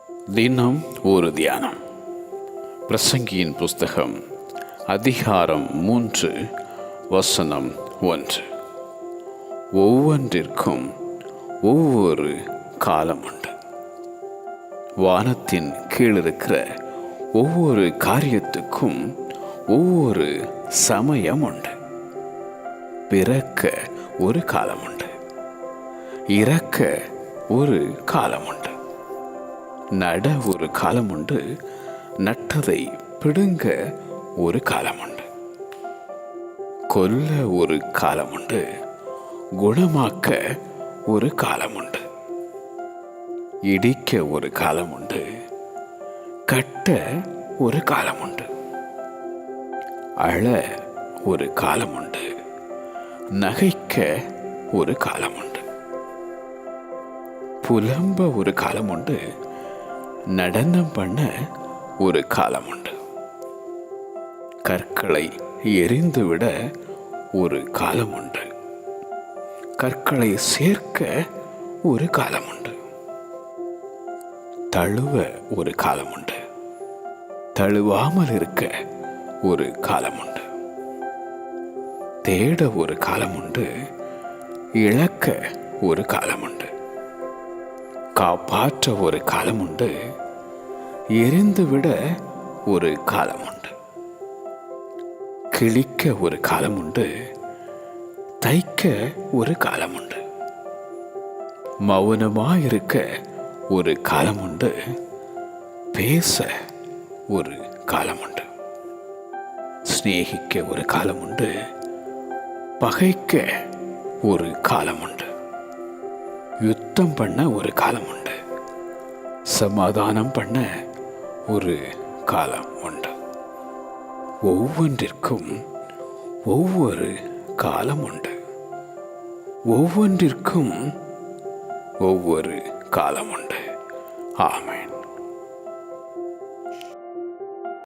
தினம் ஒரு தியானம். பிரசங்கியின் புஸ்தகம் அதிகாரம் 3 வசனம் 1. ஒவ்வொன்றிற்கும் ஒவ்வொரு காலம் உண்டு. வானத்தின் கீழிருக்கிற ஒவ்வொரு காரியத்துக்கும் ஒவ்வொரு சமயம் உண்டு. பிறக்க ஒரு காலம் உண்டு, இறக்க ஒரு காலம் உண்டு, நட ஒரு காலம் உண்டு, நட்டதை பிடுங்க ஒரு காலம் உண்டு, கொல்ல ஒரு காலம் உண்டு, குணமாக்க ஒரு காலம் உண்டு, இடிக்க ஒரு காலம் உண்டு, கட்ட ஒரு காலம் உண்டு, அழ ஒரு காலம் உண்டு, நகைக்க ஒரு காலம் உண்டு, புலம்ப ஒரு காலம் உண்டு, நடனம் பண்ண ஒரு காலம் உண்டு, கற்களை எரிந்துவிட ஒரு காலம் உண்டு, கற்களை சேர்க்க ஒரு காலம் உண்டு, தழுவ ஒரு காலம் உண்டு, தழுவாமல் இருக்க ஒரு காலம் உண்டு, தேட ஒரு காலம் உண்டு, இழக்க ஒரு காலம் உண்டு, காப்பாற்ற ஒரு காலம் உண்டு, எரிந்துவிட ஒரு காலம் உண்டு, கிழிக்க ஒரு காலம் உண்டு, தைக்க ஒரு காலம் உண்டு, மௌனமாயிருக்க ஒரு காலம் உண்டு, பேச ஒரு காலம் உண்டு, சிநேகிக்க ஒரு காலம் உண்டு, பகைக்க ஒரு காலம் உண்டு, யுத்தம் பண்ண ஒரு காலம் உண்டு, சமாதானம் பண்ண ஒரு காலம் உண்டு. ஒவ்வொன்றிற்கும் ஒவ்வொரு காலம் உண்டு. ஒவ்வொன்றிற்கும் ஒவ்வொரு காலம் உண்டு. ஆமென்.